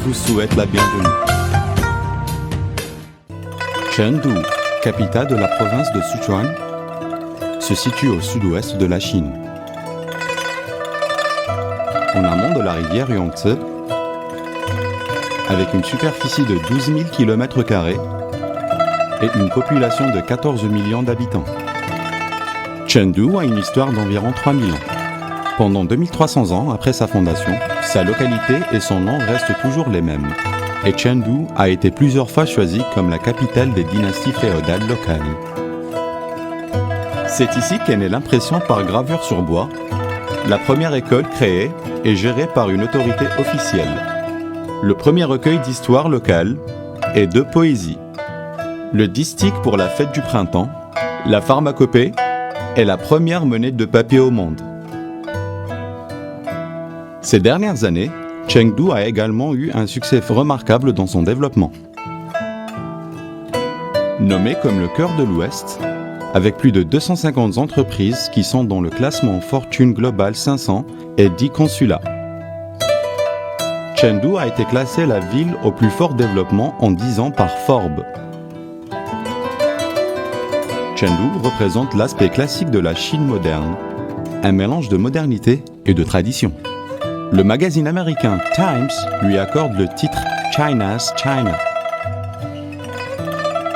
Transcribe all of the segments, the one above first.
vous souhaite la bienvenue. Chengdu, capitale de la province de Sichuan, se situe au sud-ouest de la Chine. En amont de la rivière Yangtze, avec une superficie de 12 000 km² et une population de 14 millions d'habitants. Chengdu a une histoire d'environ 3000 ans. Pendant 2300 ans après sa fondation, sa localité et son nom restent toujours les mêmes. Et Chengdu a été plusieurs fois choisie comme la capitale des dynasties féodales locales. C'est ici qu'est née l'impression par gravure sur bois, la première école créée et gérée par une autorité officielle. Le premier recueil d'histoire locale et de poésie. Le distique pour la fête du printemps, la pharmacopée est la première monnaie de papier au monde. Ces dernières années, Chengdu a également eu un succès remarquable dans son développement. Nommé comme le cœur de l'Ouest, avec plus de 250 entreprises qui sont dans le classement Fortune Global 500 et 10 consulats. Chengdu a été classée la ville au plus fort développement en 10 ans par Forbes. Chengdu représente l'aspect classique de la Chine moderne, un mélange de modernité et de tradition. Le magazine américain Times lui accorde le titre China's China.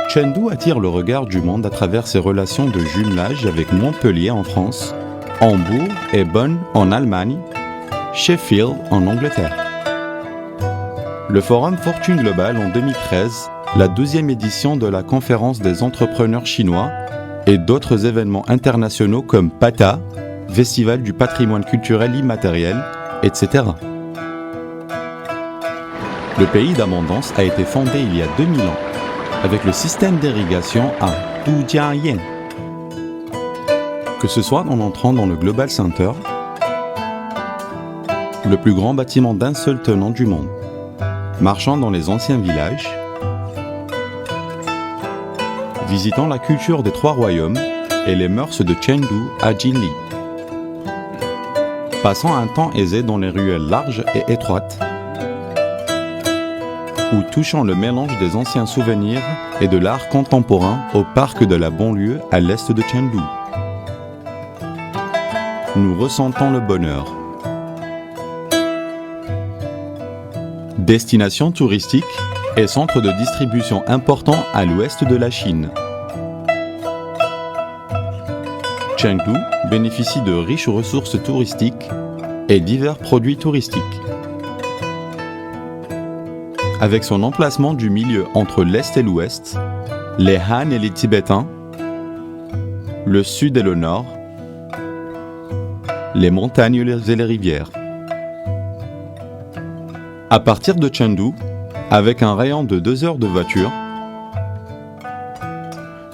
Chengdu attire le regard du monde à travers ses relations de jumelage avec Montpellier en France, Hambourg et Bonn en Allemagne, Sheffield en Angleterre. Le forum Fortune Global en 2013, la 12e édition de la conférence des entrepreneurs chinois et d'autres événements internationaux comme PATA, Festival du patrimoine culturel immatériel, etc. Le pays d'abondance a été fondé il y a 2000 ans avec le système d'irrigation à Dujiayan. Que ce soit en entrant dans le Global Center, le plus grand bâtiment d'un seul tenant du monde, marchant dans les anciens villages, visitant la culture des trois royaumes et les mœurs de Chengdu à Jinli, passant un temps aisé dans les ruelles larges et étroites, ou touchant le mélange des anciens souvenirs et de l'art contemporain au parc de la banlieue à l'est de Chengdu. Nous ressentons le bonheur. Destination touristique et centre de distribution important à l'ouest de la Chine. Chengdu bénéficie de riches ressources touristiques et divers produits touristiques. Avec son emplacement du milieu entre l'Est et l'Ouest, les Han et les Tibétains, le Sud et le Nord, les montagnes et les rivières. À partir de Chengdu, avec un rayon de 2 heures de voiture,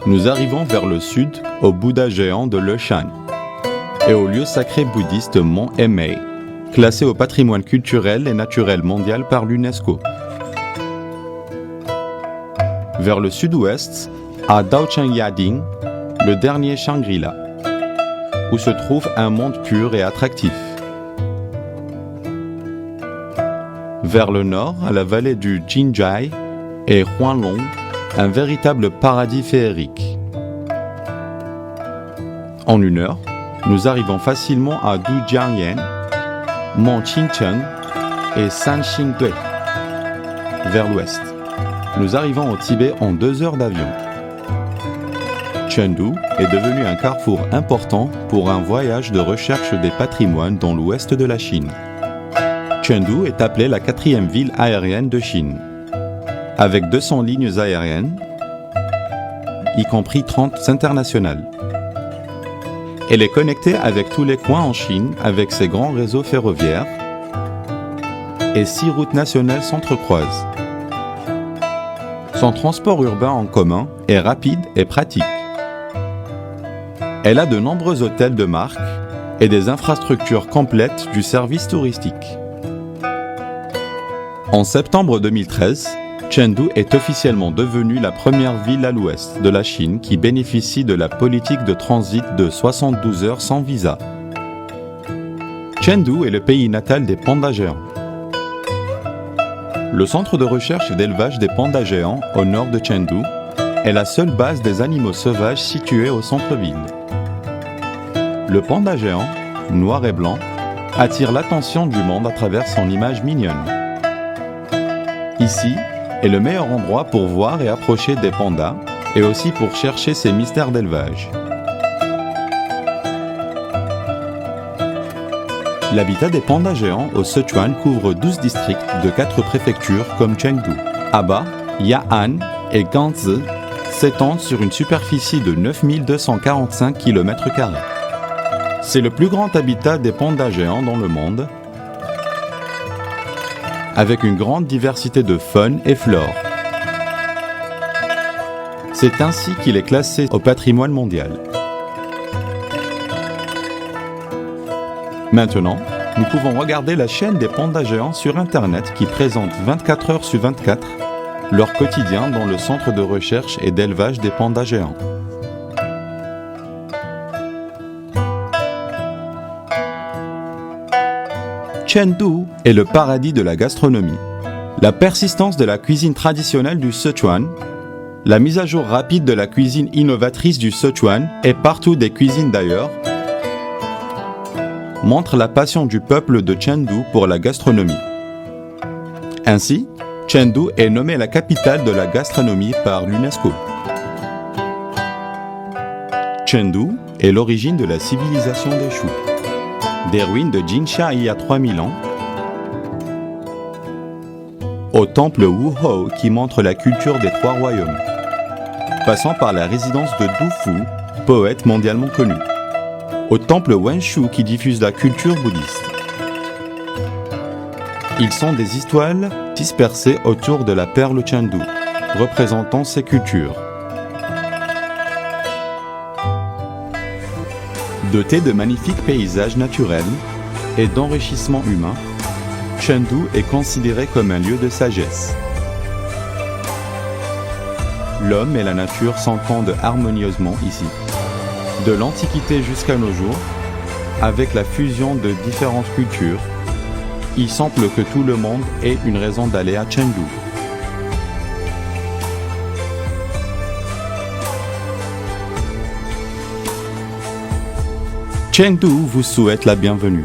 nous arrivons vers le sud au Bouddha géant de Leshan et au lieu sacré bouddhiste Mont Emei, classé au patrimoine culturel et naturel mondial par l'UNESCO. Vers le sud-ouest, à Daocheng-Yading, le dernier Shangri-La, où se trouve un monde pur et attractif. Vers le nord, à la vallée du Jinjiai et Huanglong, un véritable paradis féerique. En 1 heure, nous arrivons facilement à Dujiangyan, Mont Qingcheng et Sanxingdui. Vers l'ouest, nous arrivons au Tibet en 2 heures d'avion. Chengdu est devenu un carrefour important pour un voyage de recherche des patrimoines dans l'ouest de la Chine. Chengdu est appelée la 4e ville aérienne de Chine, avec 200 lignes aériennes, y compris 30 internationales. Elle est connectée avec tous les coins en Chine avec ses grands réseaux ferroviaires et 6 routes nationales s'entrecroisent. Son transport urbain en commun est rapide et pratique. Elle a de nombreux hôtels de marque et des infrastructures complètes du service touristique. En septembre 2013, Chengdu est officiellement devenue la première ville à l'ouest de la Chine qui bénéficie de la politique de transit de 72 heures sans visa. Chengdu est le pays natal des pandas géants. Le centre de recherche et d'élevage des pandas géants au nord de Chengdu est la seule base des animaux sauvages située au centre-ville. Le panda géant, noir et blanc, attire l'attention du monde à travers son image mignonne. Ici est le meilleur endroit pour voir et approcher des pandas et aussi pour chercher ces mystères d'élevage. L'habitat des pandas géants au Sichuan couvre 12 districts de 4 préfectures comme Chengdu. Aba, Ya'an et Ganzi s'étendent sur une superficie de 9245 km². C'est le plus grand habitat des pandas géants dans le monde, avec une grande diversité de faune et flore. C'est ainsi qu'il est classé au patrimoine mondial. Maintenant, nous pouvons regarder la chaîne des pandas géants sur Internet qui présente 24 heures sur 24 leur quotidien dans le centre de recherche et d'élevage des pandas géants. Chengdu est le paradis de la gastronomie. La persistance de la cuisine traditionnelle du Sichuan, la mise à jour rapide de la cuisine innovatrice du Sichuan et partout des cuisines d'ailleurs, montre la passion du peuple de Chengdu pour la gastronomie. Ainsi, Chengdu est nommée la capitale de la gastronomie par l'UNESCO. Chengdu est l'origine de la civilisation des Shu. Des ruines de Jinsha il y a 3000 ans, au temple Wuhou qui montre la culture des 3 royaumes, passant par la résidence de Du Fu, poète mondialement connu, au temple Wenshu qui diffuse la culture bouddhiste. Ils sont des étoiles dispersées autour de la perle Chengdu, représentant ces cultures. Doté de magnifiques paysages naturels et d'enrichissement humain, Chengdu est considéré comme un lieu de sagesse. L'homme et la nature s'entendent harmonieusement ici. De l'Antiquité jusqu'à nos jours, avec la fusion de différentes cultures, il semble que tout le monde ait une raison d'aller à Chengdu. Chengdu vous souhaite la bienvenue.